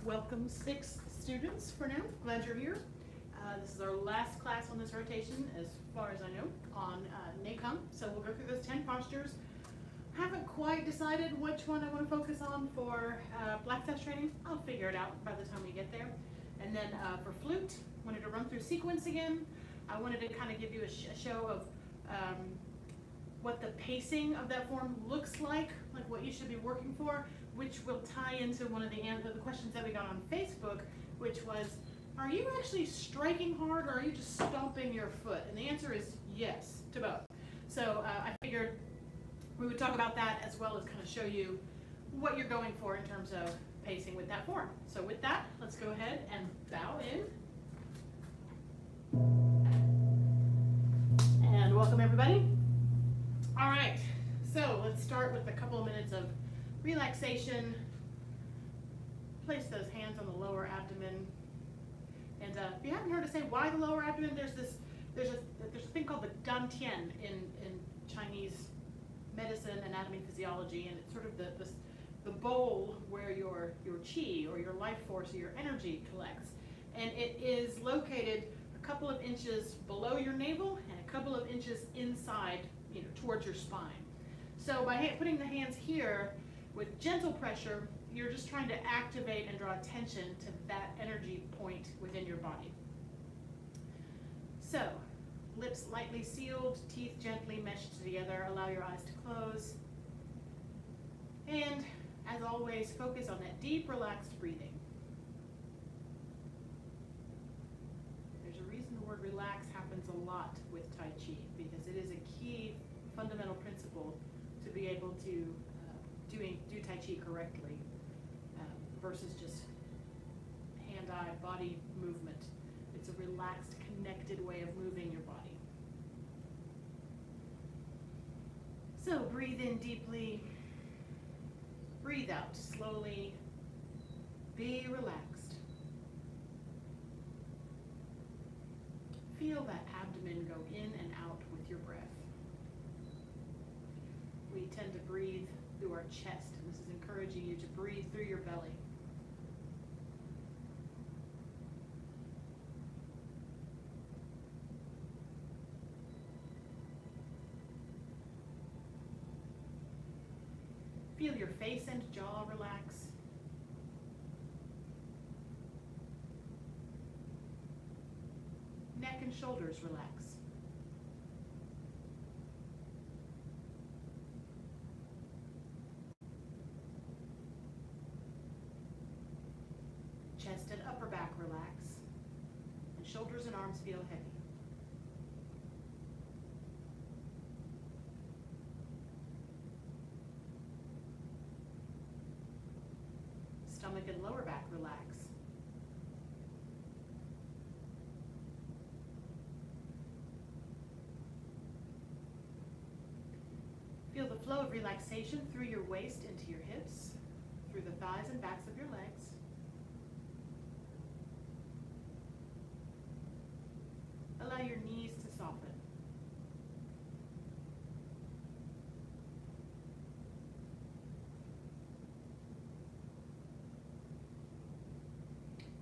Welcome 6 students for now. Glad you're here. This is our last class on this rotation, as far as I know, on NACOM. So we'll go through those 10 postures. Haven't quite decided which one I want to focus on for black test training. I'll figure it out by the time we get there. And then for flute, wanted to run through sequence again. I wanted to kind of give you a show of what the pacing of that form looks like what you should be working for, which will tie into one of the questions that we got on Facebook, which was, are you actually striking hard or are you just stomping your foot? And the answer is yes to both. So I figured we would talk about that as well as kind of show you what you're going for in terms of pacing with that form. So with that, let's go ahead and bow in. And welcome everybody. All right, so let's start with a couple of minutes of relaxation. Place those hands on the lower abdomen. And if you haven't heard us say why the lower abdomen, there's a thing called the dantian in Chinese medicine, anatomy, physiology, and it's sort of the bowl where your qi or your life force or your energy collects. And it is located a couple of inches below your navel and a couple of inches inside, towards your spine. So by putting the hands here with gentle pressure, you're just trying to activate and draw attention to that energy point within your body. So, lips lightly sealed, teeth gently meshed together, allow your eyes to close. And, as always, focus on that deep, relaxed breathing. There's a reason the word relax happens a lot with Tai Chi, because it is a key fundamental principle to be able to do Tai Chi correctly versus just hand-eye body movement. It's a relaxed, connected way of moving your body. So breathe in deeply, breathe out slowly, be relaxed. Feel that abdomen go in and out with your breath. We tend to breathe through our chest, and this is encouraging you to breathe through your belly. Feel your face and jaw relax. Neck and shoulders relax. Chest and upper back relax, and shoulders and arms feel heavy. Stomach and lower back relax. Feel the flow of relaxation through your waist into your hips, through the thighs and backs of your legs. Allow your knees to soften.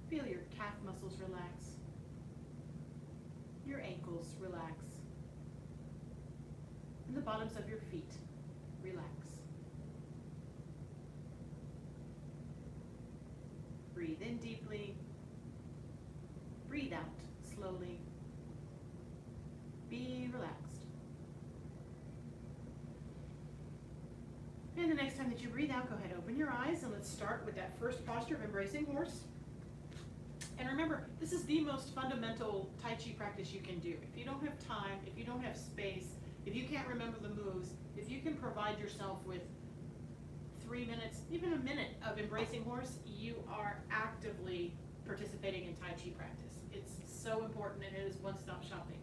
Feel your calf muscles relax. Your ankles relax. And the bottoms of your feet relax. Breathe in deeply. Breathe out slowly. Be relaxed. And the next time that you breathe out, go ahead, open your eyes, and let's start with that first posture of embracing horse. And remember, this is the most fundamental Tai Chi practice you can do. If you don't have time, if you don't have space, if you can't remember the moves, if you can provide yourself with 3 minutes, even a minute of embracing horse, you are actively participating in Tai Chi practice. It's so important, and it is one-stop shopping.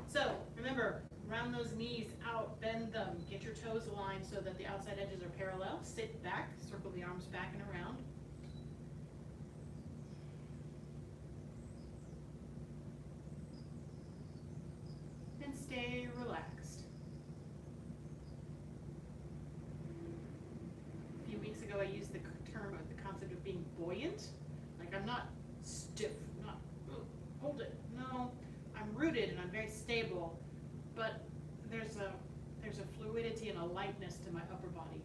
So remember, round those knees out, bend them, get your toes aligned so that the outside edges are parallel. Sit back, circle the arms back and around. And stay relaxed. A few weeks ago I used the term of the concept of being buoyant. Like I'm not stiff, not, "Ugh, hold it." No, I'm rooted and I'm very stable, but there's a fluidity and a lightness to my upper body.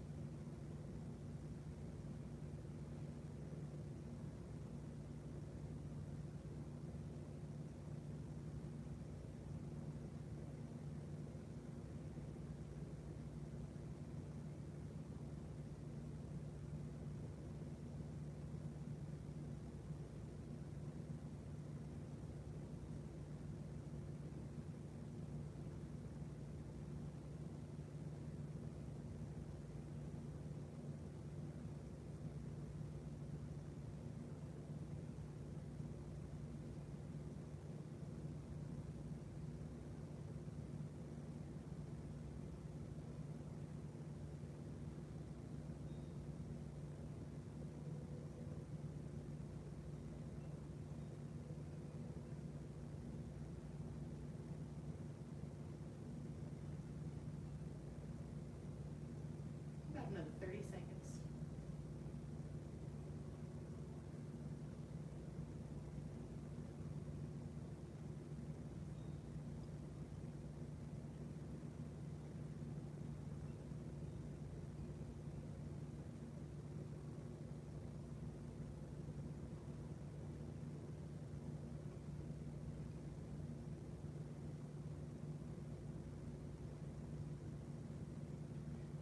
About another 30 seconds.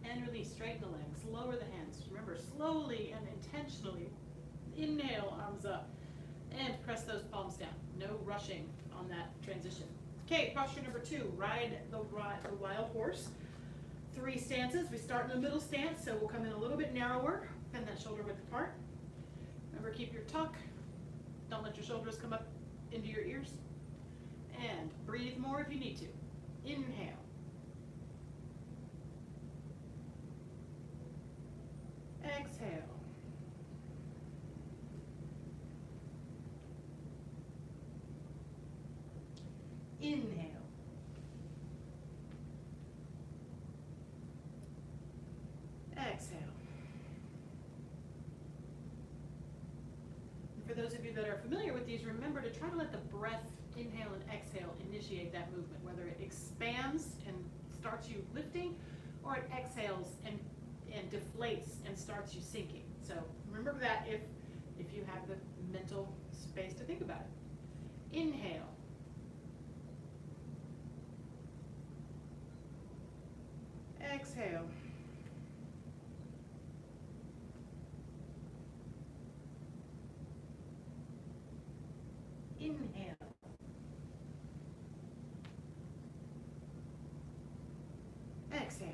And release, straighten the legs, lower the hands. Remember, slowly and intentionally, inhale, arms up, and press those palms down. No rushing on that transition. Okay, posture number 2, ride the wild horse. 3 stances. We start in the middle stance, so we'll come in a little bit narrower, bend that shoulder width apart. Remember, keep your tuck. Don't let your shoulders come up into your ears. And breathe more if you need to. Inhale. Exhale. Inhale. Exhale. And for those of you that are familiar with these, remember to try to let the breath, inhale and exhale, initiate that movement, whether it expands and starts you lifting, or it exhales and deflates and starts you sinking. So remember that if you have the mental space to think about it. Inhale. Exhale. Inhale. Exhale.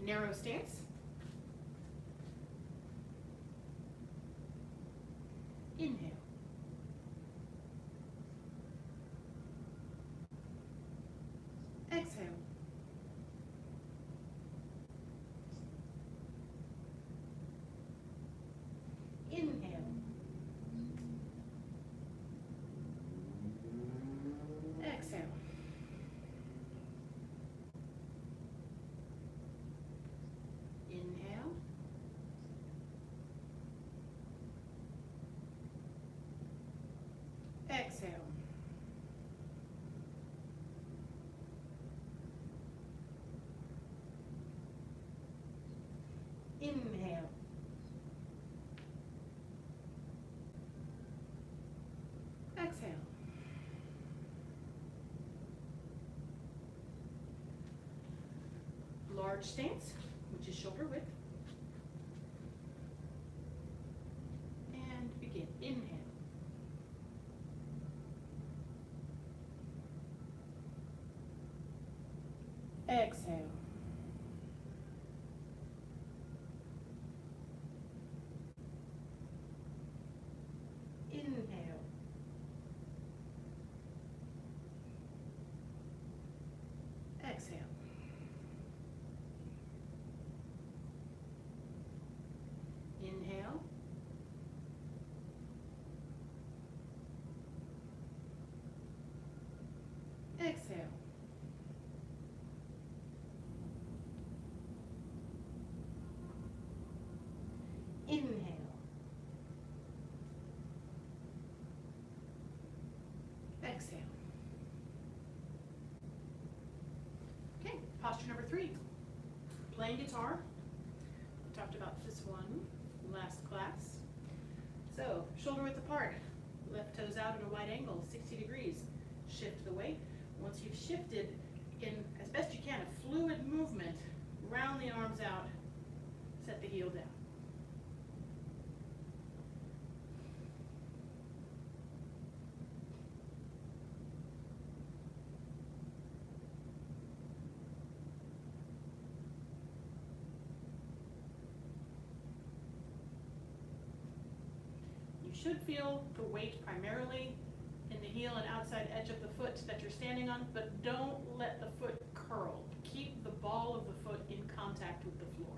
Narrow stance. Inhale. Exhale. Inhale. Exhale. Inhale. Exhale. Inhale. Exhale. Large stance, which is shoulder width. And begin. Inhale. Exhale. Inhale. Exhale. Inhale. Exhale. exhale. Okay, posture number 3. Playing guitar. We talked about this one last class. So, shoulder width apart. Left toes out at a wide angle, 60 degrees. Shift the weight. Once you've shifted, in as best you can, a fluid movement, round the arms out, set the heel down. You should feel the weight primarily in the heel and outside edge of the foot that you're standing on, but don't let the foot curl. Keep the ball of the foot in contact with the floor.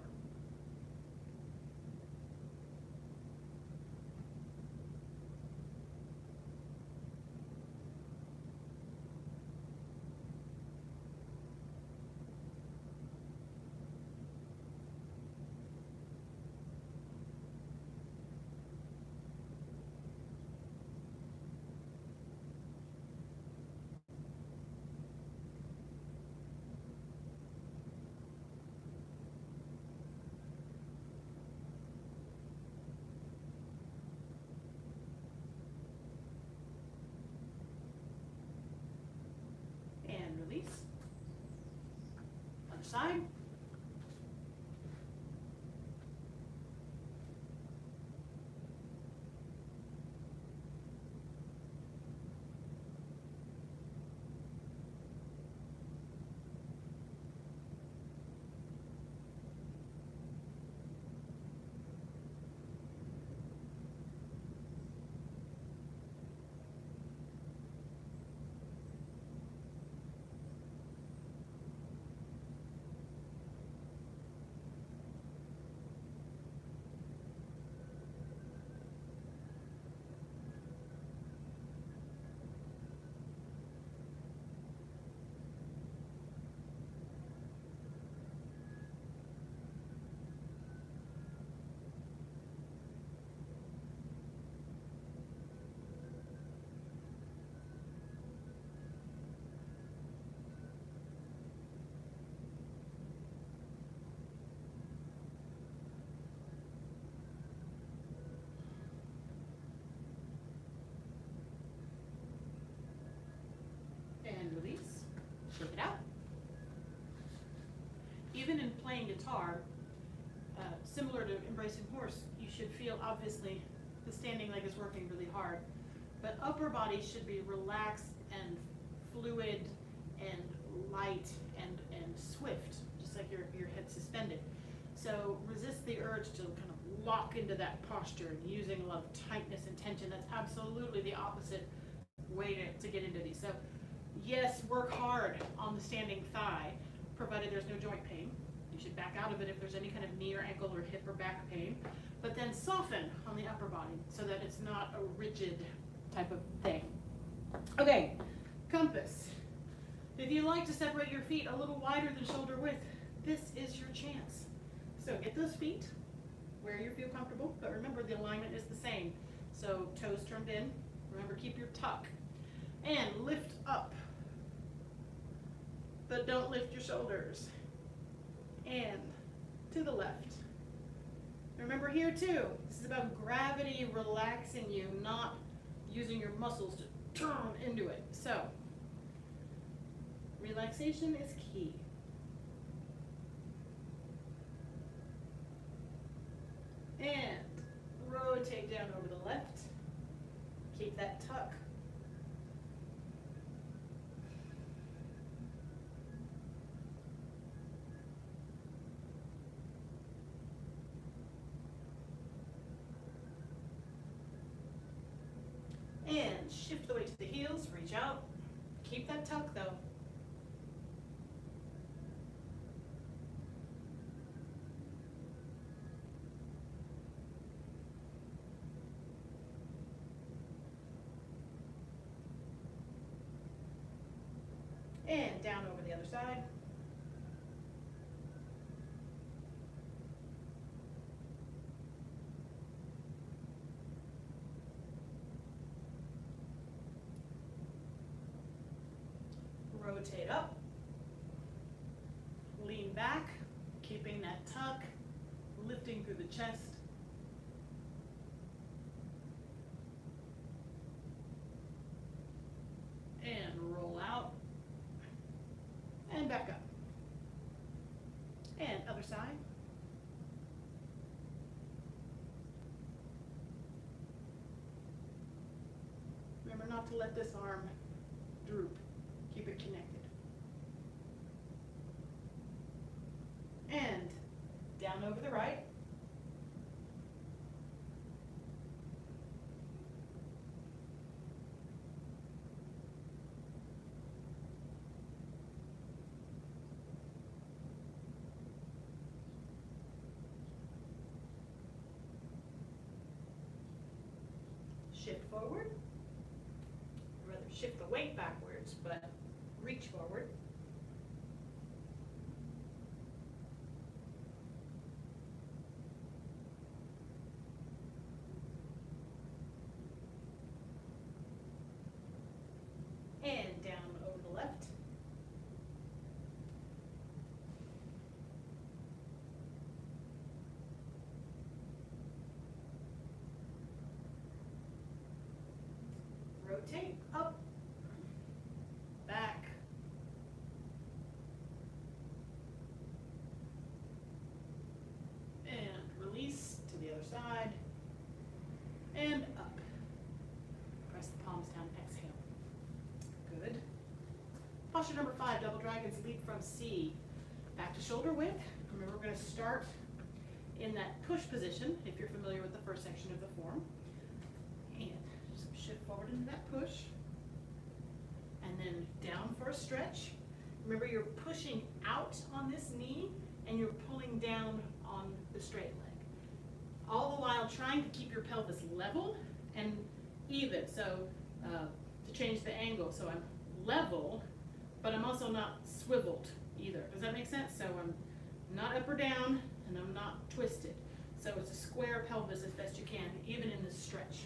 Release. Other side. And release. Shake it out. Even in playing guitar, similar to embracing horse, you should feel, obviously, the standing leg is working really hard, but upper body should be relaxed and fluid and light and swift, just like your head suspended. So resist the urge to kind of lock into that posture and using a lot of tightness and tension. That's absolutely the opposite way to get into these. So yes, work hard on the standing thigh, provided there's no joint pain. You should back out of it if there's any kind of knee or ankle or hip or back pain. But then soften on the upper body so that it's not a rigid type of thing. Okay, compass. If you like to separate your feet a little wider than shoulder width, this is your chance. So get those feet where you feel comfortable, but remember the alignment is the same. So toes turned in. Remember, keep your tuck. And lift up, but don't lift your shoulders. And to the left. Remember here too, this is about gravity relaxing you, not using your muscles to turn into it. So, relaxation is key. And rotate down over the left. Keep that tuck. And shift the weight to the heels, reach out. Keep that tuck though. And down over the other side. rotate up, lean back, keeping that tuck, lifting through the chest. And roll out, and back up. And other side. Remember not to let this arm droop. Keep it connected. And down over the right. Shift forward. Or rather, shift the weight backwards, but reach forward. And down over the left. Rotate up, back, and release to the other side, and up. Press the palms down, exhale. Good. Posture number 5, double dragons, lead from C. Back to shoulder width. Remember, we're going to start in that push position, if you're familiar with the first section of the form. And just shift forward into that push. And then down for a stretch. Remember, you're pushing out on this knee, and you're pulling down on the straight leg. All the while trying to keep your pelvis level and even. So to change the angle, so I'm level, but I'm also not swiveled either. Does that make sense? So I'm not up or down, and I'm not twisted. So it's a square pelvis as best you can, even in this stretch.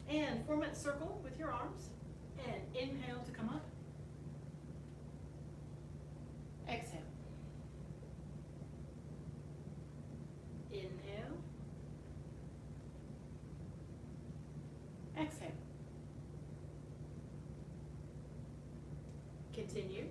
And form that circle with your arms, and inhale to come up. Exhale. Inhale. Exhale. Continue.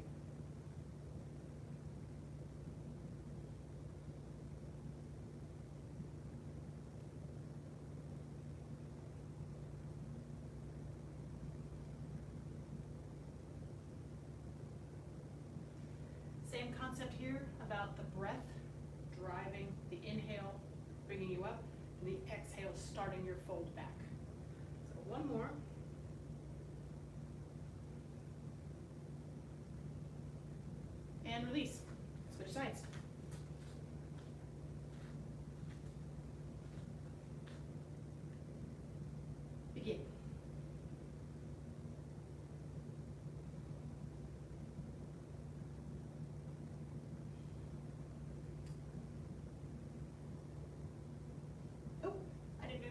Same concept here about the breath driving the inhale, bringing you up, and the exhale starting your fold back. So one more. And release. Switch sides. Begin.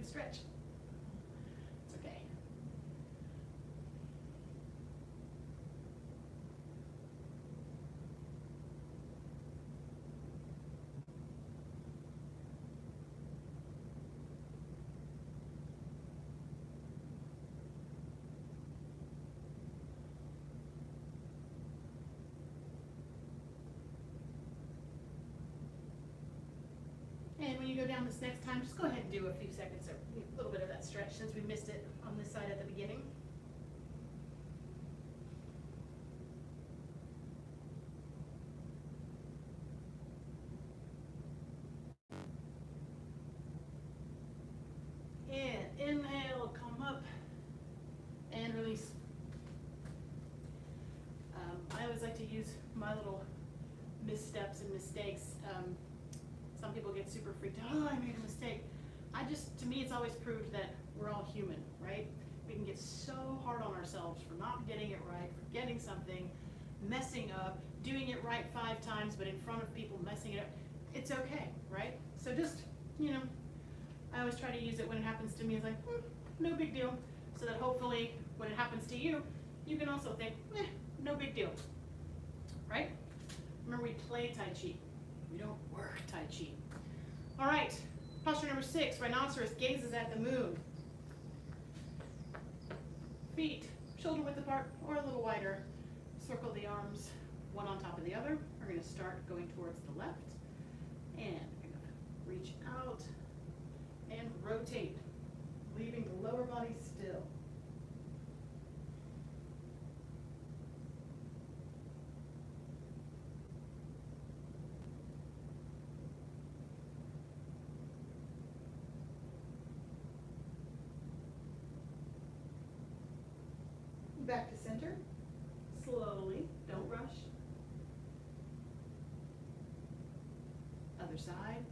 Stretch. It's okay. And when you go down this next time, just go ahead and do a few seconds or a little bit of that stretch since we missed it on this side at the beginning. And inhale, come up, and release. I always like to use my little missteps and mistakes. Some people get super freaked out, oh, I made a mistake. To me, it's always proved that we're all human, right? We can get so hard on ourselves for not getting it right, for getting something, messing up, doing it right 5 times, but in front of people messing it up, it's okay, right? So just, you know, I always try to use it when it happens to me as like, no big deal, so that hopefully when it happens to you, you can also think, no big deal, right? Remember, we play Tai Chi. We don't work Tai Chi. All right, posture number 6, rhinoceros gazes at the moon. Feet shoulder width apart or a little wider. Circle the arms one on top of the other. We're going to start going towards the left. And we're going to reach out and rotate, leaving the lower body still. Back to center, slowly, don't rush. Other side.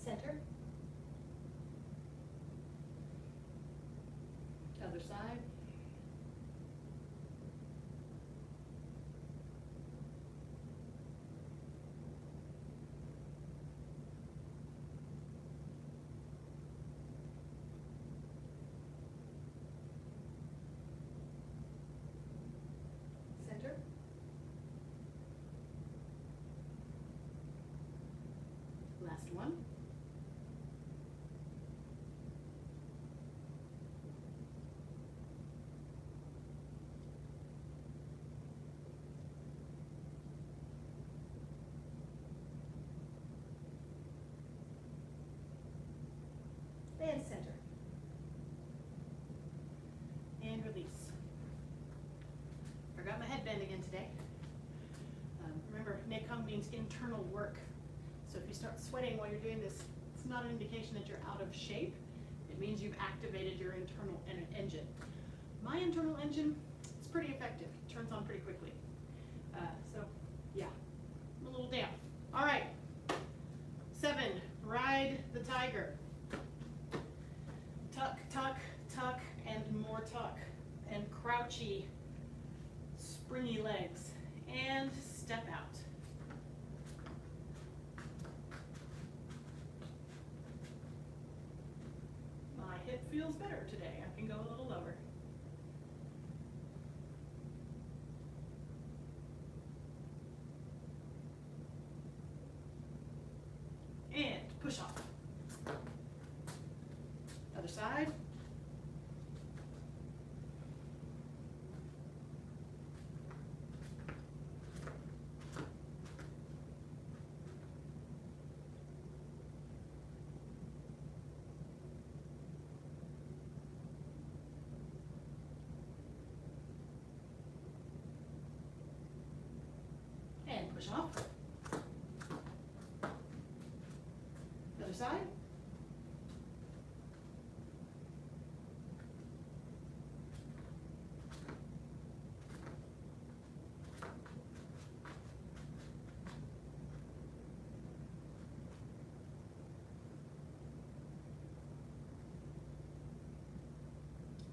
Center. Other side. Center. Last one. And center. And release. Forgot my headband again today. Remember, Neikang means internal work. So if you start sweating while you're doing this, it's not an indication that you're out of shape. It means you've activated your internal engine. My internal engine, it's pretty effective. It turns on pretty quickly. So, yeah, I'm a little down. All right. 7, ride the tiger. Tuck, tuck, tuck, and more tuck. And crouchy, springy legs. And step out. My hip feels better today. I can go a little lower. And push off. Other side. And push off. Other side.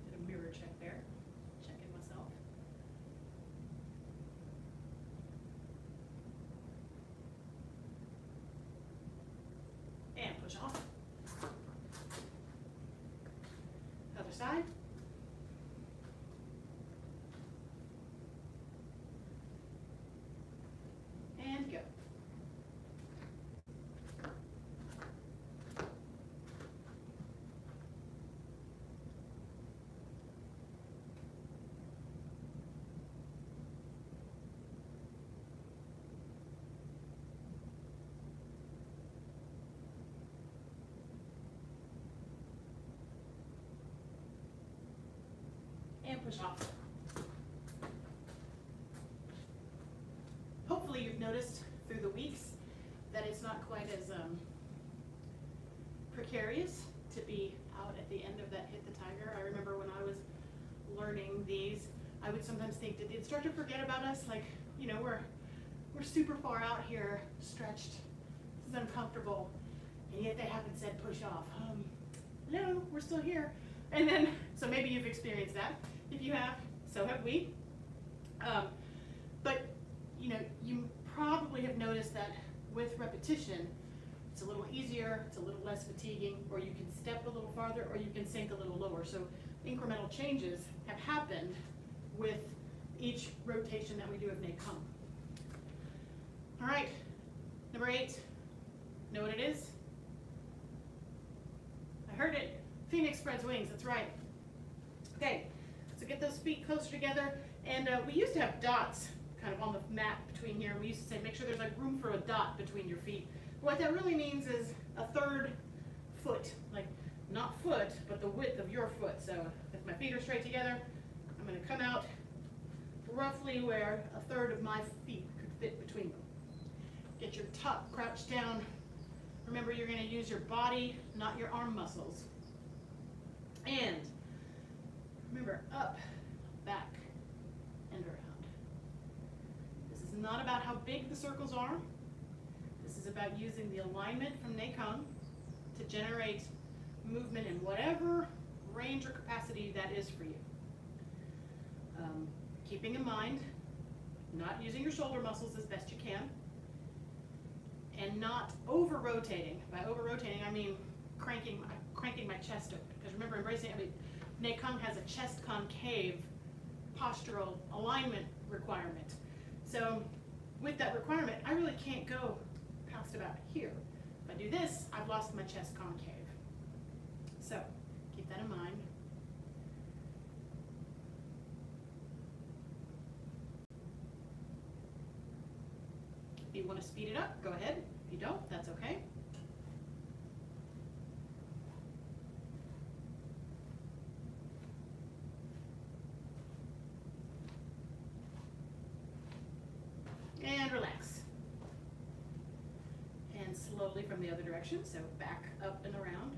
Did a mirror check there, checking myself. And push off. Other side. And go. And push off. Hopefully you've noticed through the weeks that it's not quite as precarious to be out at at the end of that hit the tiger. I remember when I was learning these, I would sometimes think, did the instructor forget about us? Like, you know, we're super far out here, stretched. This is uncomfortable. And yet they haven't said push off. No, we're still here. And then, so maybe you've experienced that. If you have, so have we. But, you know, you probably have noticed that with repetition, it's a little easier, it's a little less fatiguing, or you can step a little farther, or you can sink a little lower. So incremental changes have happened with each rotation that we do of Nei Kung. All right, number 8, know what it is? I heard it, Phoenix spreads wings, that's right. Okay, so get those feet closer together, and we used to have dots kind of on the mat between here. We used to say make sure there's like room for a dot between your feet. What that really means is a third foot, like not foot, but the width of your foot. So if my feet are straight together, I'm going to come out roughly where a third of my feet could fit between them. Get your tuck crouched down. Remember, you're going to use your body, not your arm muscles. And remember, up, back, and around. This is not about how big the circles are. This is about using the alignment from Nei Kung to generate movement in whatever range or capacity that is for you. Keeping in mind, not using your shoulder muscles as best you can, and not over-rotating. By over-rotating, I mean cranking my chest open. Because remember, Nei Kung has a chest concave postural alignment requirement. So with that requirement, I really can't go past about here. If I do this, I've lost my chest concave. So keep that in mind. If you want to speed it up, go ahead. If you don't, that's okay. And relax. And slowly from the other direction, so back up and around.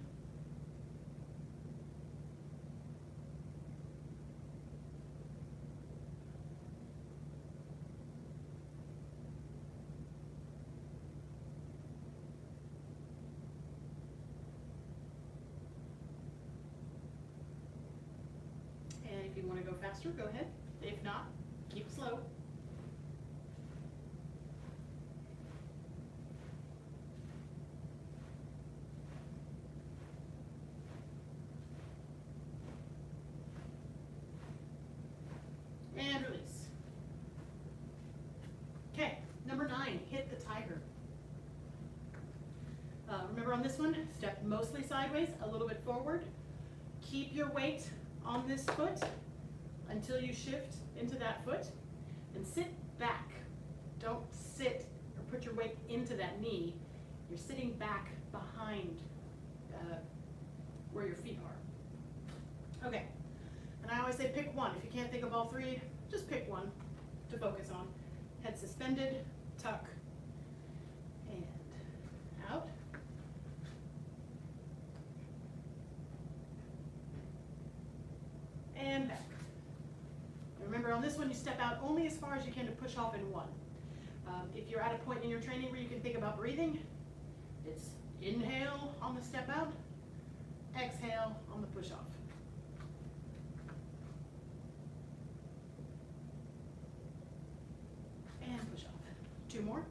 And if you want to go faster, go ahead. If not, keep it slow. And release. Okay, number 9, hit the tiger. Remember on this one, step mostly sideways, a little bit forward. Keep your weight on this foot until you shift into that foot, and sit back. Don't sit or put your weight into that knee. You're sitting back behind where your feet are. Okay, and I always say pick one. If you can't think of all 3, just pick one to focus on. Head suspended, tuck, and out. And back. And remember, on this one, you step out only as far as you can to push off in one. If you're at a point in your training where you can think about breathing, it's inhale on the step out, exhale on the push off. And push off. 2 more.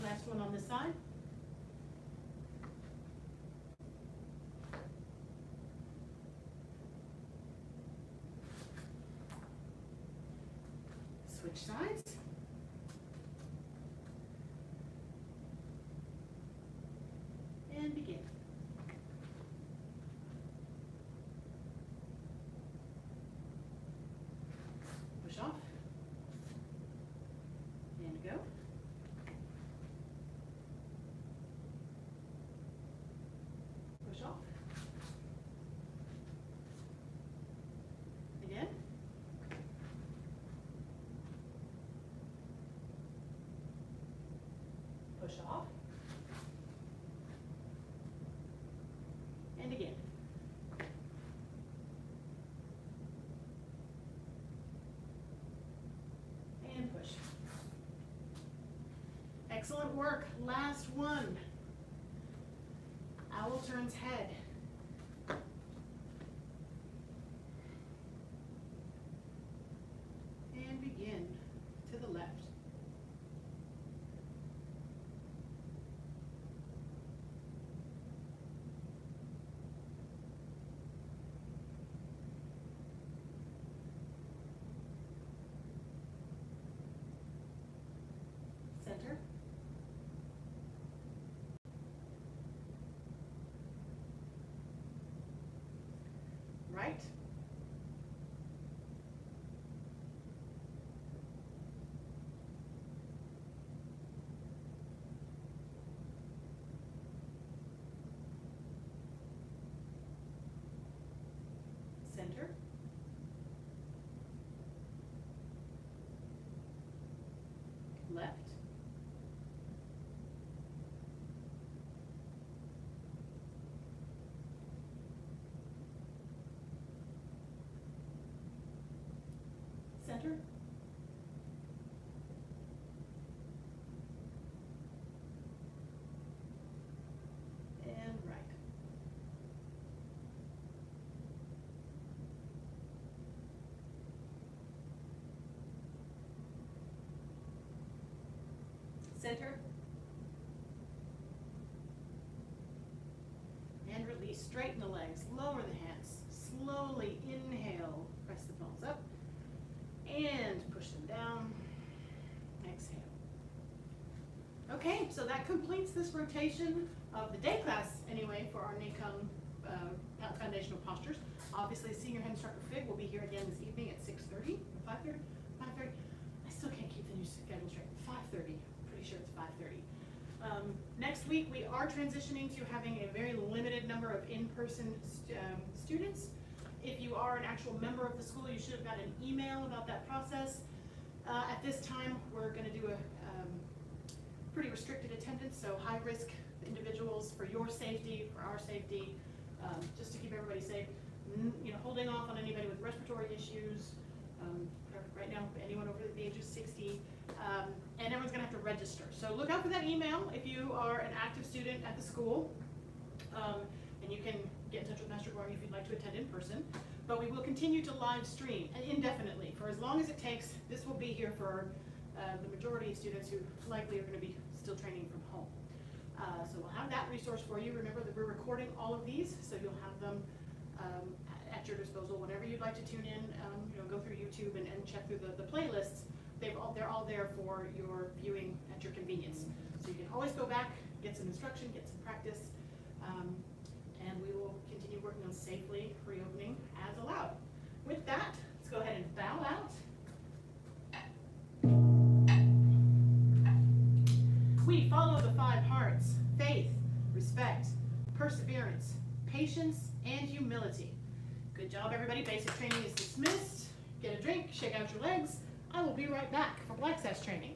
Last one on this side. Switch sides. And begin. Push off. And go. Push off. Again. push off. And again. And push. Excellent work. Last one. Owl turns head. And begin to the left. Center. Right. Center. Left. Center. And right. Center. And release. Straighten the legs. Lower the hands. Slowly inhale. Press the palms up. And push them down. Exhale. Okay, so that completes this rotation of the day class anyway for our NACOM foundational postures. Obviously, senior head instructor Fig will be here again this evening at 6:30, 5:30, 5:30. I still can't keep the new schedule straight. 5:30. Pretty sure it's 5:30. Next week, we are transitioning to having a very limited number of in-person students. If you are an actual member of the school, you should have got an email about that process. At this time, we're going to do a pretty restricted attendance, so high-risk individuals for your safety, for our safety, just to keep everybody safe. Holding off on anybody with respiratory issues. Right now, anyone over the age of 60, and everyone's going to have to register. So look out for that email if you are an active student at the school, and you can get in touch with Master Gohring if you'd like to attend in person. But we will continue to live stream indefinitely for as long as it takes. This will be here for the majority of students who likely are going to be still training from home. So we'll have that resource for you. Remember that we're recording all of these, so you'll have them at your disposal whenever you'd like to tune in. Go through YouTube and check through the playlists. They're all there for your viewing at your convenience. So you can always go back, get some instruction, get some practice, and we will continue working on safely reopening as allowed. With that, let's go ahead and bow out. We follow the 5 hearts: faith, respect, perseverance, patience, and humility. Good job, everybody. Basic training is dismissed. Get a drink, shake out your legs. I will be right back for Black Sash training.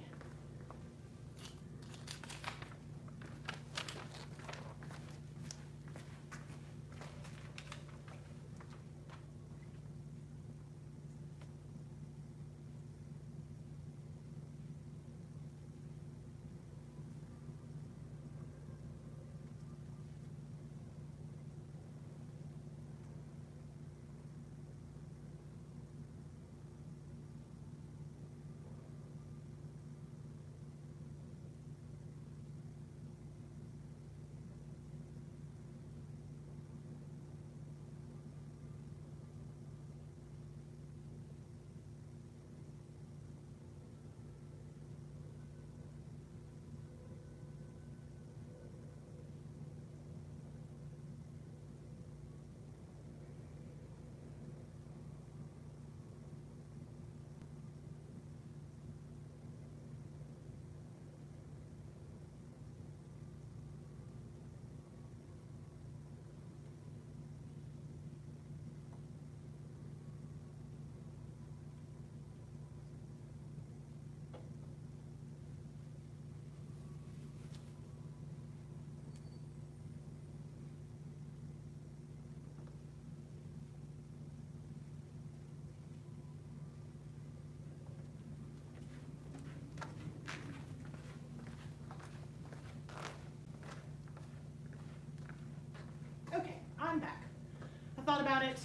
thought about it,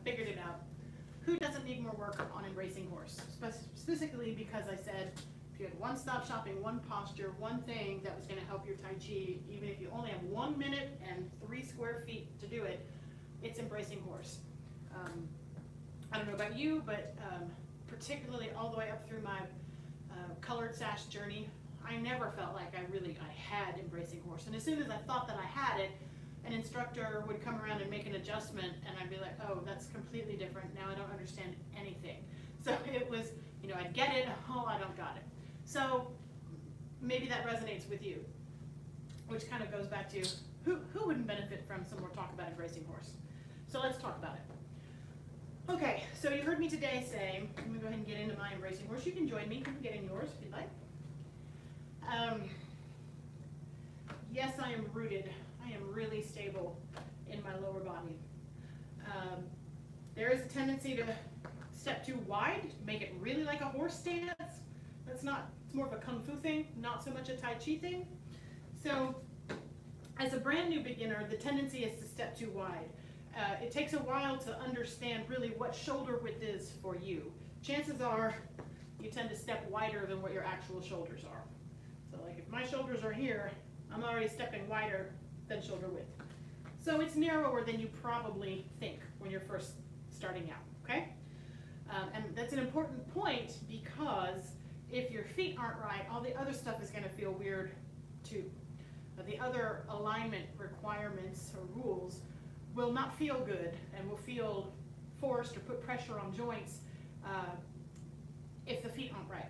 figured it out. Who doesn't need more work on embracing horse? Specifically because I said, if you had one stop shopping, one posture, one thing that was going to help your Tai Chi, even if you only have 1 minute and 3 square feet to do it, it's embracing horse. I don't know about you, but particularly all the way up through my colored sash journey, I never felt like I had embracing horse. And as soon as I thought that I had it, an instructor would come around and make an adjustment, and I'd be like, oh, that's completely different. Now I don't understand anything. So it was, I'd get it, oh, I don't got it. So maybe that resonates with you, which kind of goes back to who wouldn't benefit from some more talk about embracing horse. So let's talk about it. Okay, so you heard me today say, I'm going to go ahead and get into my embracing horse. You can join me, you can get in yours if you'd like. Yes, I am rooted. I am really stable in my lower body. There is a tendency to step too wide, make it really like a horse stance. That's not, it's more of a Kung Fu thing, not so much a Tai Chi thing. So as a brand new beginner, the tendency is to step too wide. It takes a while to understand really what shoulder width is for you. Chances are you tend to step wider than what your actual shoulders are. So like if my shoulders are here, I'm already stepping wider than shoulder width. So it's narrower than you probably think when you're first starting out, okay? And that's an important point because if your feet aren't right, all the other stuff is going to feel weird too. The other alignment requirements or rules will not feel good and will feel forced or put pressure on joints if the feet aren't right.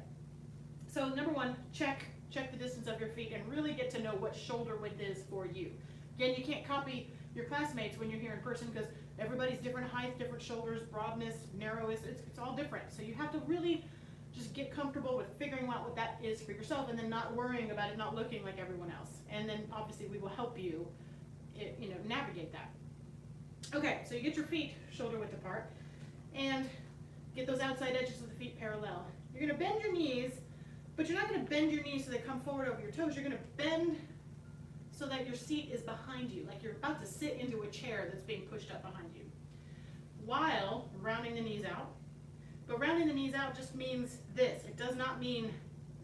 So number one, check the distance of your feet and really get to know what shoulder width is for you. Again, you can't copy your classmates when you're here in person because everybody's different height, different shoulders, broadness, narrowness, it's all different. So you have to really just get comfortable with figuring out what that is for yourself and then not worrying about it not looking like everyone else. And then obviously we will help you, navigate that. Okay, so you get your feet shoulder width apart and get those outside edges of the feet parallel. You're going to bend your knees, but you're not going to bend your knees so they come forward over your toes. You're going to bend so that your seat is behind you, like you're about to sit into a chair that's being pushed up behind you, while rounding the knees out. But rounding the knees out just means this. It does not mean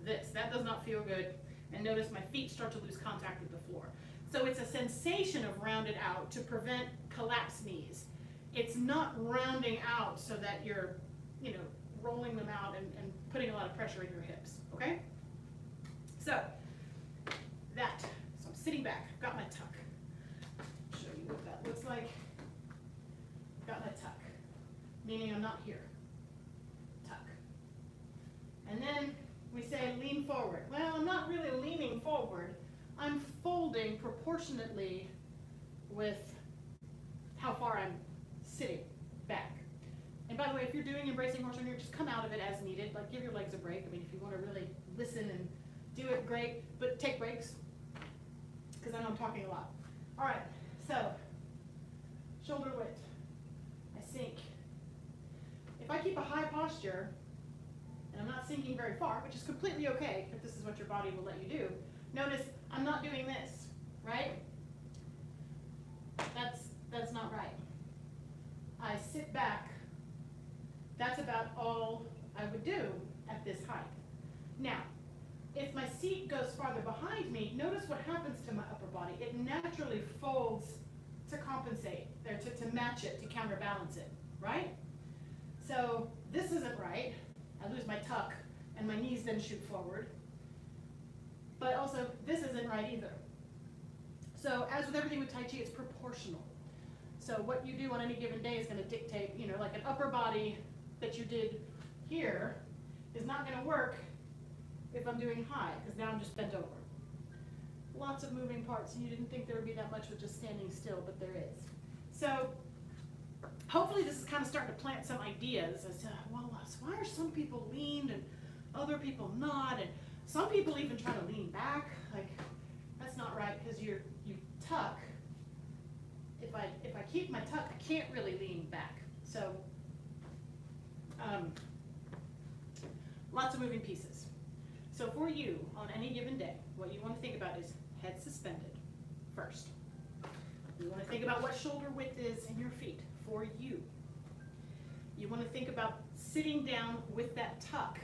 this. That does not feel good. And notice my feet start to lose contact with the floor. So it's a sensation of rounded out to prevent collapsed knees. It's not rounding out so that you're, rolling them out and putting a lot of pressure in your hips, okay? So I'm sitting back, I've got my tuck. I'll show you what that looks like. Got my tuck, meaning I'm not here. Tuck. And then we say lean forward. Well, I'm not really leaning forward. I'm folding proportionately with how far I'm sitting back. And by the way, if you're doing embracing horse on here, just come out of it as needed. Like give your legs a break. I mean, if you want to really listen and do it, great. But take breaks, because I know I'm talking a lot. All right, so shoulder width. I sink. If I keep a high posture, and I'm not sinking very far, which is completely okay if this is what your body will let you do, notice I'm not doing this, right? That's not right. I sit back. That's about all I would do at this height. Now, if my seat goes farther behind me, notice what happens to my upper body. It naturally folds to compensate, or to match it, to counterbalance it, right? So this isn't right. I lose my tuck, and my knees then shoot forward. But also, this isn't right either. So as with everything with Tai Chi, it's proportional. So what you do on any given day is going to dictate, like an upper body that you did here is not going to work if I'm doing high, because now I'm just bent over. Lots of moving parts, and you didn't think there would be that much with just standing still, but there is. So hopefully this is kind of starting to plant some ideas as to, well, why are some people leaned and other people not, and some people even try to lean back. Like, that's not right, because you tuck. If I keep my tuck, I can't really lean back. So lots of moving pieces. So for you, on any given day, what you want to think about is head suspended first. You want to think about what shoulder width is in your feet for you. You want to think about sitting down with that tuck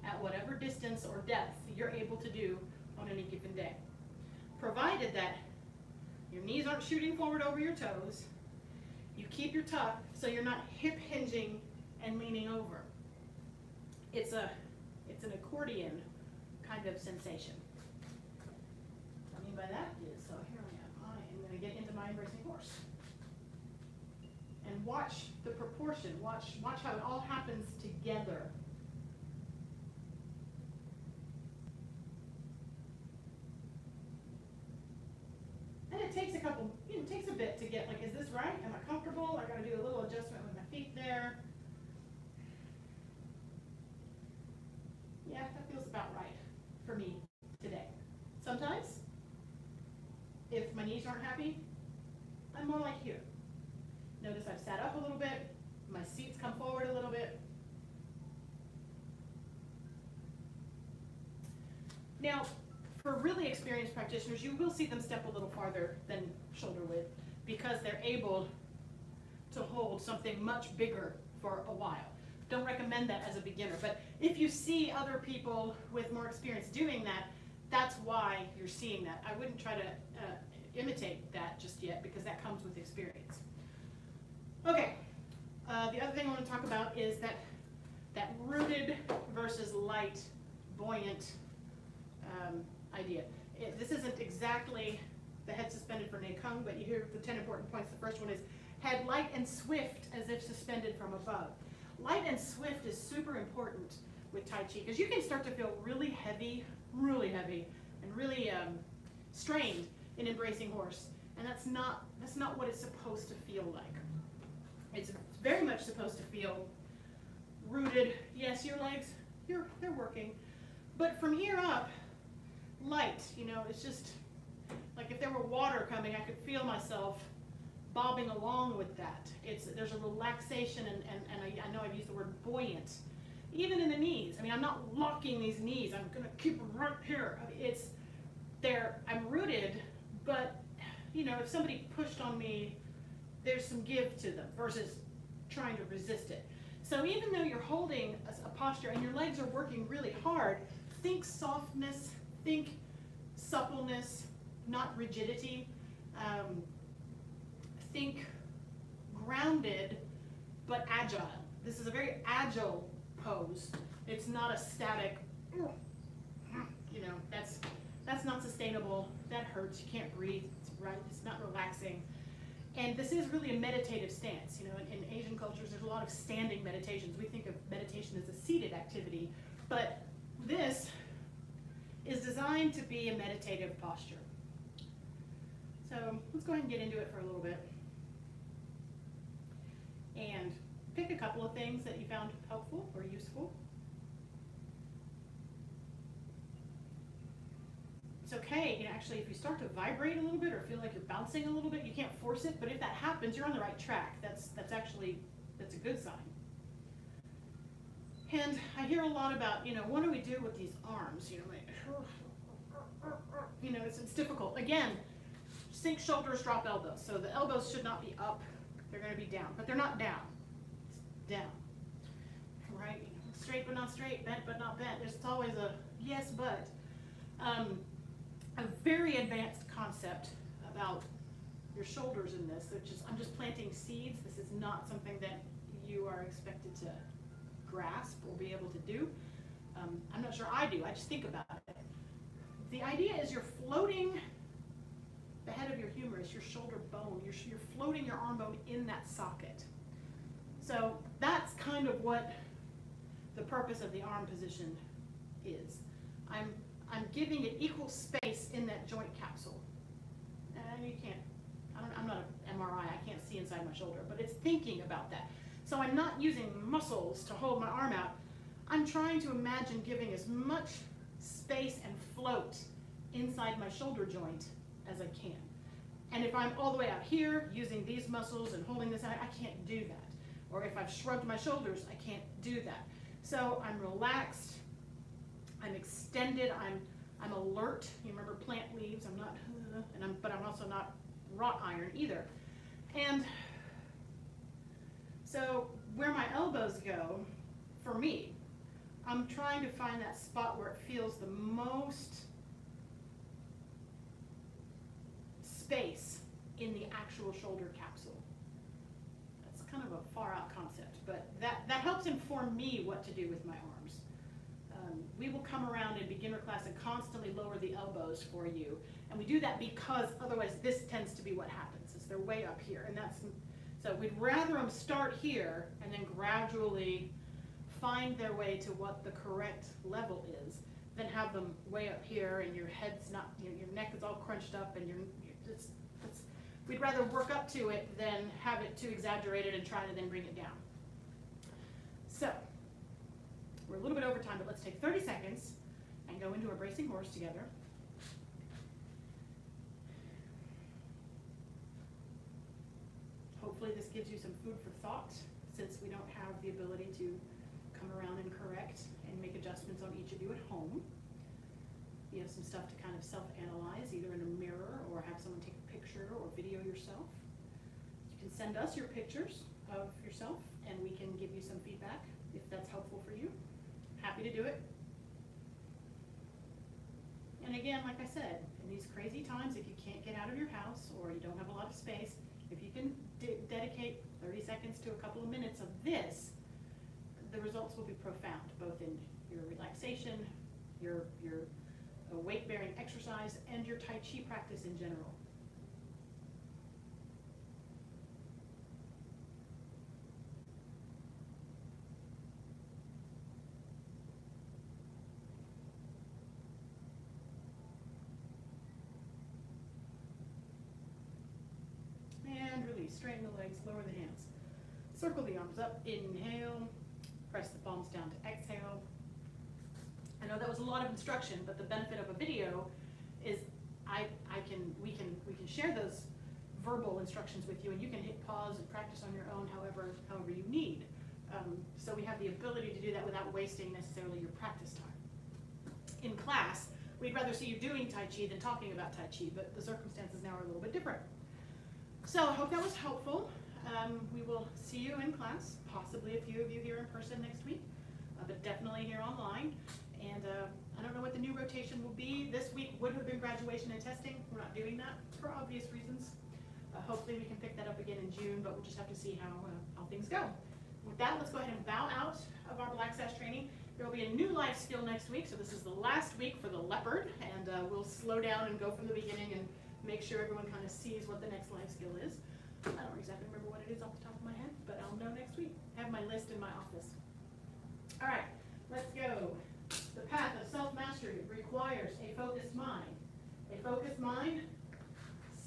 at whatever distance or depth you're able to do on any given day. Provided that your knees aren't shooting forward over your toes, you keep your tuck so you're not hip hinging and leaning over. It's an accordion kind of sensation. What I mean by that is, so here I am going to get into my embracing horse. And watch the proportion, watch how it all happens together. And it takes it takes a bit to get, like, is this right? Am I comfortable? I got to do a little adjustment with my feet there. Yeah, that feels about right for me today. Sometimes, if my knees aren't happy, I'm more like here. Notice I've sat up a little bit, my seats come forward a little bit. Now, for really experienced practitioners, you will see them step a little farther than shoulder width because they're able to hold something much bigger for a while. Don't recommend that as a beginner, but if you see other people with more experience doing that, that's why you're seeing that. I wouldn't try to imitate that just yet because that comes with experience. Okay, the other thing I want to talk about is that rooted versus light, buoyant idea. This isn't exactly the head suspended for Neikung, but you hear the 10 important points. The first one is head light and swift as if suspended from above. Light and swift is super important with Tai Chi because you can start to feel really heavy, and really strained in embracing horse, and that's not what it's supposed to feel like. It's very much supposed to feel rooted. Yes, your legs, they're working, but from here up, light. You know, it's just like if there were water coming, I could feel myself bobbing along with that. There's a relaxation, and I know I've used the word buoyant, even in the knees. I mean, I'm not locking these knees. I'm gonna keep them right here. I'm rooted, but you know, if somebody pushed on me, there's some give to them versus trying to resist it. So even though you're holding a posture and your legs are working really hard, think softness, think suppleness, not rigidity. Think grounded but agile. This is a very agile pose. It's not a static, you know, that's not sustainable. That hurts. You can't breathe. It's not relaxing. And this is really a meditative stance. You know, in Asian cultures, there's a lot of standing meditations. We think of meditation as a seated activity, but this is designed to be a meditative posture. So let's go ahead and get into it for a little bit. And pick a couple of things that you found helpful or useful. It's okay, you know, actually, if you start to vibrate a little bit or feel like you're bouncing a little bit, you can't force it, but if that happens, you're on the right track. That's a good sign. And I hear a lot about, you know, what do we do with these arms? You know, it's difficult. Again, sink shoulders, drop elbows. So the elbows should not be up. They're going to be down, but they're not down. It's down, right? Straight but not straight, bent but not bent. There's always a yes but. A very advanced concept about your shoulders in this, which is I'm just planting seeds. This is not something that you are expected to grasp or be able to do. I'm not sure I do. I just think about it. The idea is you're floating the head of your humerus, your shoulder bone. You're floating your arm bone in that socket. So that's kind of what the purpose of the arm position is. I'm giving it equal space in that joint capsule. And you can't, I'm not an MRI, I can't see inside my shoulder, but it's thinking about that. So I'm not using muscles to hold my arm out. I'm trying to imagine giving as much space and float inside my shoulder joint as I can. And if I'm all the way out here using these muscles and holding this out, I can't do that. Or if I've shrugged my shoulders, I can't do that. So I'm relaxed, I'm extended, I'm alert. You remember plant leaves, I'm not, but I'm also not wrought iron either. And So where my elbows go, for me, I'm trying to find that spot where it feels the most space in the actual shoulder capsule. That's kind of a far out concept, but that helps inform me what to do with my arms. We will come around in beginner class and constantly lower the elbows for you, and we do that because otherwise this tends to be what happens, is they're way up here, and so we'd rather them start here and then gradually find their way to what the correct level is than have them way up here and your head's not, your neck is all crunched up and we'd rather work up to it than have it too exaggerated and try to then bring it down. So, we're a little bit over time, but let's take 30 seconds and go into a bracing horse together. Hopefully this gives you some food for thought, since we don't have the ability to come around and correct and make adjustments on each of you at home. You have some stuff to kind of self-analyze, either in a mirror or have someone take a picture or video yourself. You can send us your pictures of yourself and we can give you some feedback if that's helpful for you. Happy to do it. And again, like I said, in these crazy times, if you can't get out of your house or you don't have a lot of space, if you can dedicate 30 seconds to a couple of minutes of this, the results will be profound, both in your relaxation, your weight-bearing exercise, and your Tai Chi practice in general. And release, straighten the legs, lower the hands. Circle the arms up, inhale, press the palms down to exhale. I know that was a lot of instruction, but the benefit of a video is we can share those verbal instructions with you, and you can hit pause and practice on your own however you need. So we have the ability to do that without wasting necessarily your practice time. In class, we'd rather see you doing Tai Chi than talking about Tai Chi, but the circumstances now are a little bit different. So I hope that was helpful. We will see you in class, possibly a few of you here in person next week, but definitely here online. And I don't know what the new rotation will be. This week would have been graduation and testing. We're not doing that for obvious reasons. Hopefully we can pick that up again in June, but we'll just have to see how things go. With that, let's go ahead and bow out of our Relaxation training. There will be a new life skill next week, so this is the last week for the leopard, and we'll slow down and go from the beginning and make sure everyone kind of sees what the next life skill is. I don't exactly remember what it is off the top of my head, but I'll know next week. I have my list in my office. All right, let's go. The path of self-mastery requires a focused mind. A focused mind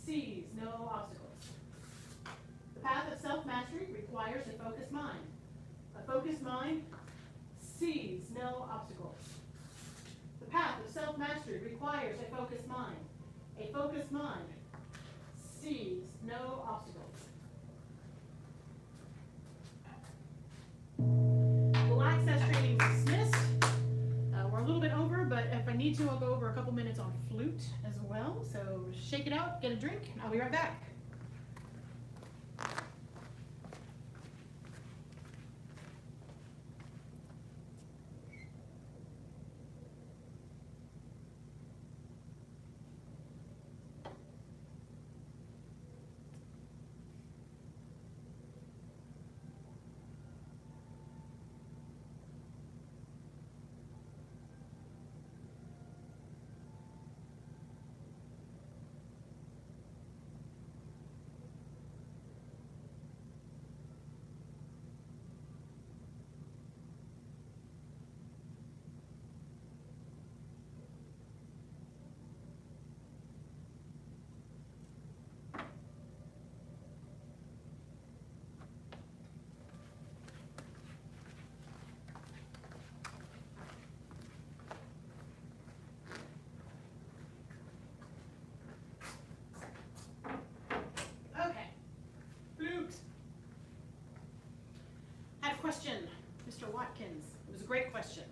sees no obstacles. The path of self-mastery requires a focused mind. A focused mind sees no obstacles. The path of self-mastery requires a focused mind. A focused mind sees no obstacles. Relaxation training dismissed. We're a little bit over, but if I need to, I'll go over a couple minutes on flute as well. So shake it out, get a drink, and I'll be right back. Question, Mr. Watkins. It was a great question.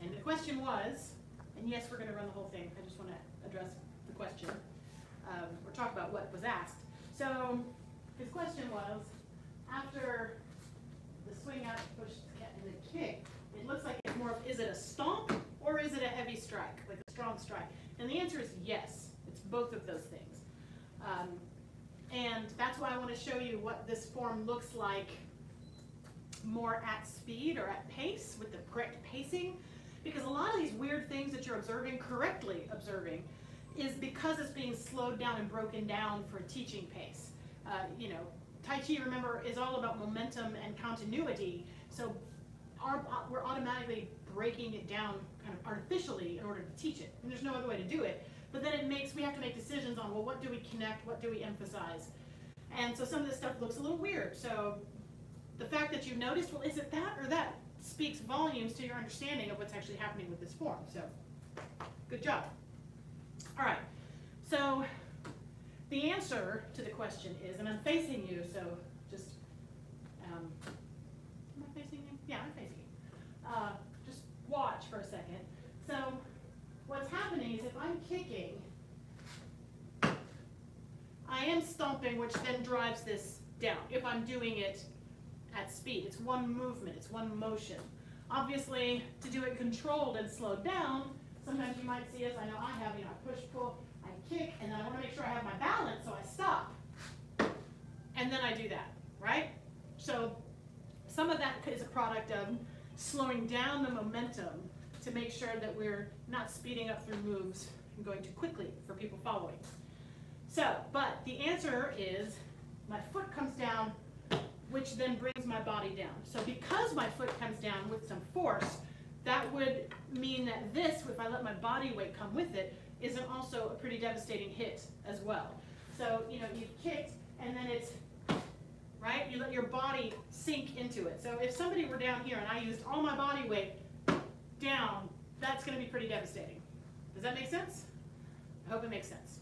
And the question was, and yes, we're going to run the whole thing. I just want to address the question. Or talk about what was asked. So his question was, after the swing out, push, and the kick, it looks like it's more of, is it a stomp or is it a heavy strike, like a strong strike? And the answer is yes, it's both of those things. And that's why I want to show you what this form looks like more at speed or at pace, with the correct pacing, because a lot of these weird things that you're correctly observing, is because it's being slowed down and broken down for teaching pace. You know, Tai Chi, remember, is all about momentum and continuity, so we're automatically breaking it down kind of artificially in order to teach it, and there's no other way to do it. But then we have to make decisions on, well, what do we connect, what do we emphasize? And so some of this stuff looks a little weird. So the fact that you noticed, well, is it that or that, speaks volumes to your understanding of what's actually happening with this form. So good job. All right, so the answer to the question is, and I'm facing you, so just, am I facing you? Yeah, I'm facing you. Just watch for a second. So what's happening is if I'm kicking, I am stomping, which then drives this down. If I'm doing it at speed, it's one movement, it's one motion. Obviously, to do it controlled and slowed down, sometimes you might see us, I know I have, you know, I push, pull, I kick, and then I want to make sure I have my balance, so I stop. And then I do that, right? So some of that is a product of slowing down the momentum to make sure that we're not speeding up through moves and going too quickly for people following. So, but the answer is my foot comes down, which then brings my body down. So because my foot comes down with some force, that would mean that this, if I let my body weight come with it, isn't also a pretty devastating hit as well. So, you know, you've kicked and then it's, right? You let your body sink into it. So if somebody were down here and I used all my body weight down, that's going to be pretty devastating. Does that make sense? I hope it makes sense.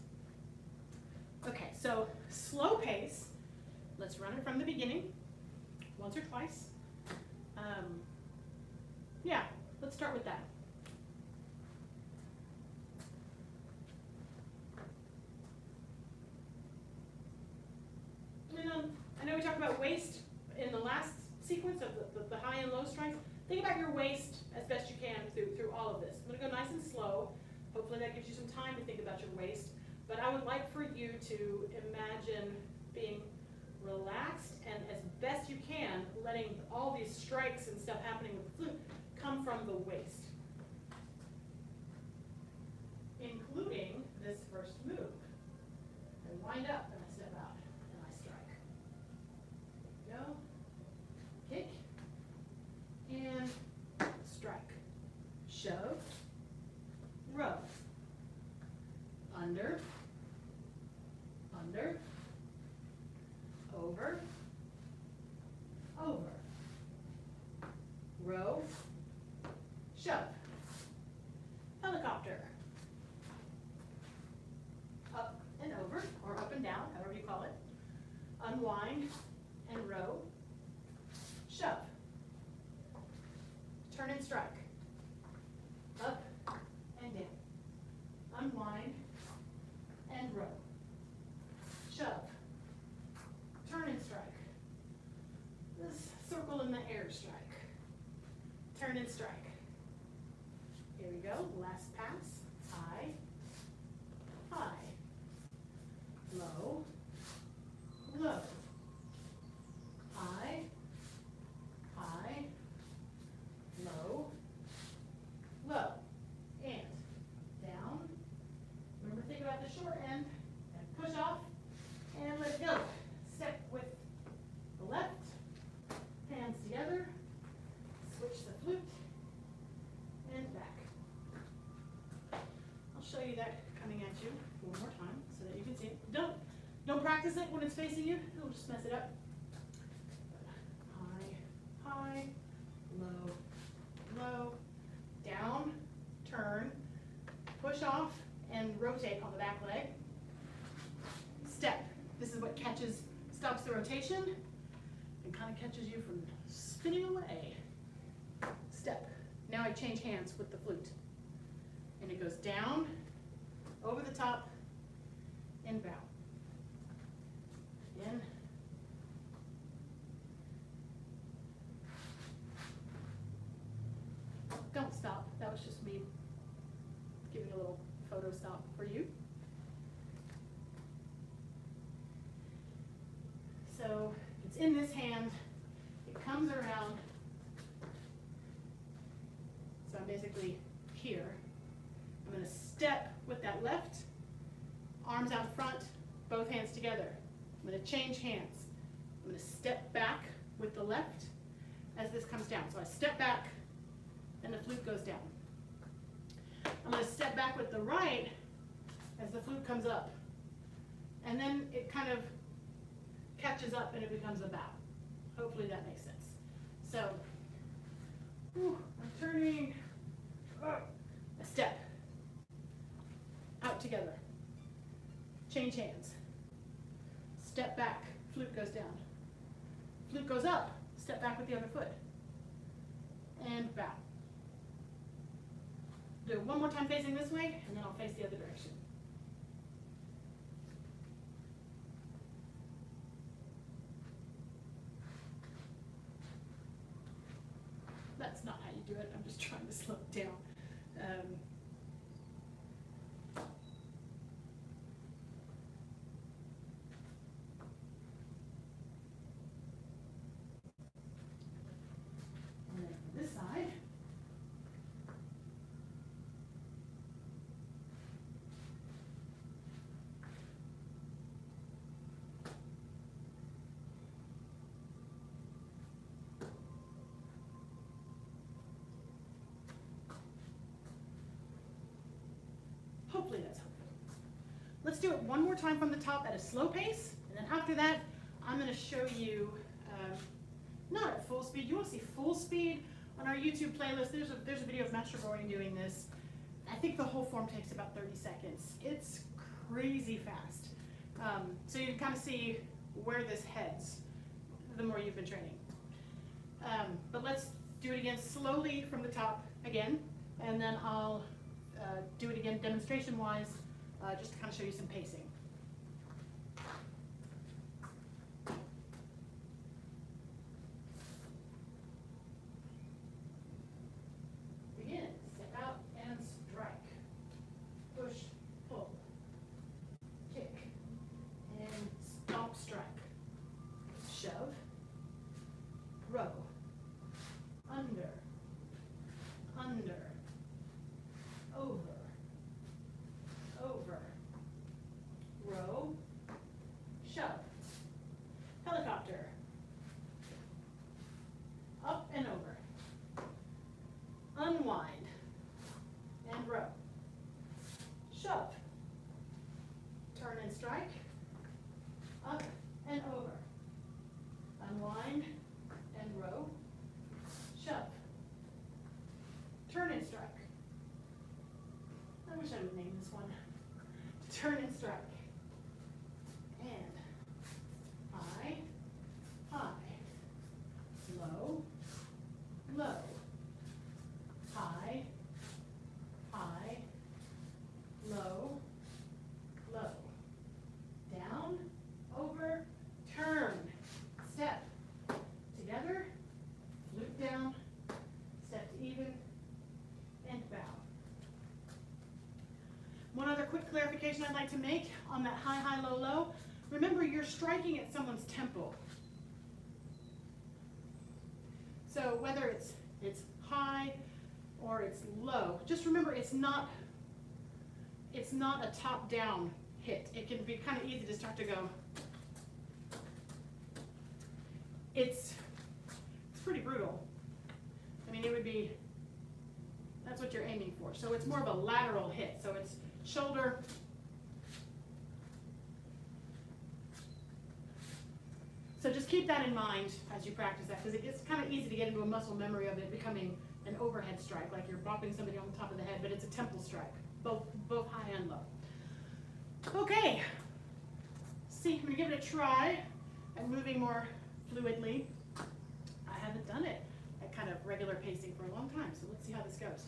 Okay, so slow pace. Let's run it from the beginning, once or twice. Yeah, let's start with that. And, I know we talked about waist in the last sequence of the high and low strikes. Think about your waist as best you can through all of this. I'm going to go nice and slow. Hopefully that gives you some time to think about your waist. But I would like for you to imagine being relaxed and as best you can letting all these strikes and stuff happening with the flute come from the waist, including this first move. I wind up and I step out and I strike. Go, kick, and strike. Shove, row, under, under, over, over, row, shove, helicopter, up and over, or up and down, however you call it, unwind and row, shove, turn and strike, up and down, unwind and row, shove, turn and strike. This circle in the air strike. Turn and strike. Here we go. Last pass. High, high, low, low, high, high, low, low, and down. Remember, think about the short end and push off and let go. Step with the left, hands together, switch the flute, and back. I'll show you that coming at you one more time so that you can see it. Don't practice it when it's facing you, it'll just mess it up. High, high, low, low, down, turn, push off, and rotate on the back leg. Step. This is what stops the rotation and kind of catches you from spinning away. Step. Now I change hands with the flute. And it goes down, over the top, and bow. In, it's just me giving a little photo stop for you. So it's in this hand, it comes around, so I'm basically here. I'm going to step with that left, arms out front, both hands together. I'm going to change hands. I'm going to step back with the left as this comes down. So I step back and the flute goes down. I'm going to step back with the right as the flute comes up. And then it kind of catches up and it becomes a bow. Hopefully that makes sense. So, I'm turning, a step, out together, change hands, step back, flute goes down, flute goes up, step back with the other foot, and bow. Do it one more time facing this way, and then I'll face the other direction. That's not how you do it. I'm just trying to slow it down. And then from this side, hopefully that's helpful. Let's do it one more time from the top at a slow pace, and then after that, I'm going to show you, not at full speed. You want to see full speed on our YouTube playlist? There's a video of Master Gohring doing this. I think the whole form takes about 30 seconds. It's crazy fast. So you can kind of see where this heads the more you've been training. But let's do it again slowly from the top again, and then I'll do it again demonstration-wise, just to kind of show you some pacing. Begin. Step out and strike. Push, pull, kick, and stomp, strike. Shove, row, under, under, over, over, row, shove, helicopter, up and over, unwind, and row, shove, turn and strike, up and over, unwind and row, shove, turn and strike. I wish I would name this one. Turn and strike. And high, high, low, low, high, high, low, low, down, over, turn, step, together, flute down, step to even, and bow. One other quick clarification I'd like to make on that high, high, low, low. Remember, you're striking at someone's tempo. So whether it's high or it's low, just remember it's not a top-down hit. It can be kind of easy to start to go. It's pretty brutal. I mean, it would be, that's what you're aiming for. So it's more of a lateral hit. So it's shoulder, so just keep that in mind as you practice that, because it gets kind of easy to get into a muscle memory of it becoming an overhead strike, like you're bopping somebody on the top of the head, but it's a temple strike, both high and low. Okay, see, I'm going to give it a try at moving more fluidly. I haven't done it at kind of regular pacing for a long time, so let's see how this goes.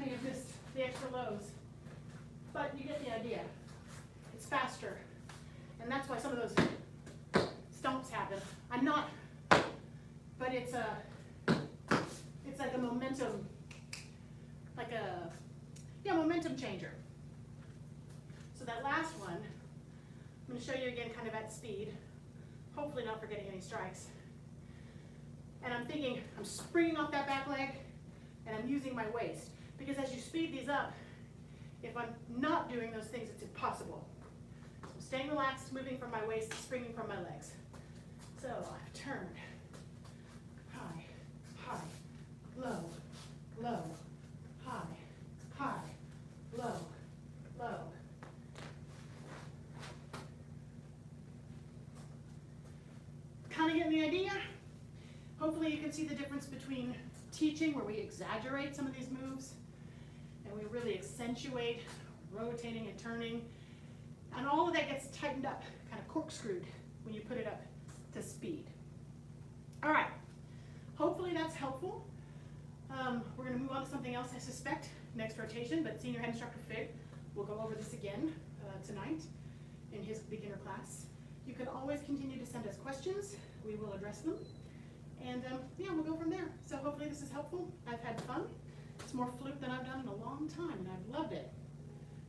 may have missed the extra lows, but you get the idea. It's faster, and that's why some of those stomps happen. I'm not, but it's like a momentum, momentum changer. So that last one, I'm going to show you again kind of at speed, hopefully not forgetting any strikes. And I'm thinking, I'm springing off that back leg, and I'm using my waist. Because as you speed these up, if I'm not doing those things, it's impossible. So I'm staying relaxed, moving from my waist, springing from my legs. So I've turned, high, high, low, low, high, high, low, low. Kind of getting the idea? Hopefully you can see the difference between teaching, where we exaggerate some of these moves, and we really accentuate rotating and turning, and all of that gets tightened up, kind of corkscrewed when you put it up to speed. All right, hopefully that's helpful. We're going to move on to something else, I suspect, next rotation, but Senior Head Instructor Fig will go over this again tonight in his beginner class. You can always continue to send us questions. We will address them. And yeah, we'll go from there. So hopefully this is helpful. I've had fun. It's more flute than I've done in a long time, and I've loved it.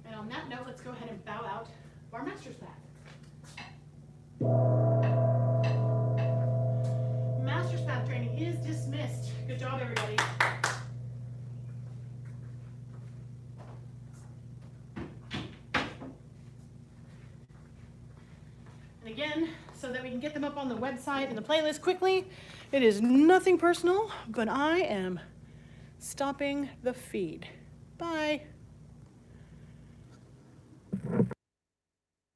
And on that note, let's go ahead and bow out of our master's path. Master's path training is dismissed. Good job, everybody. And again, so that we can get them up on the website and the playlist quickly, it is nothing personal, but I am stopping the feed. Bye.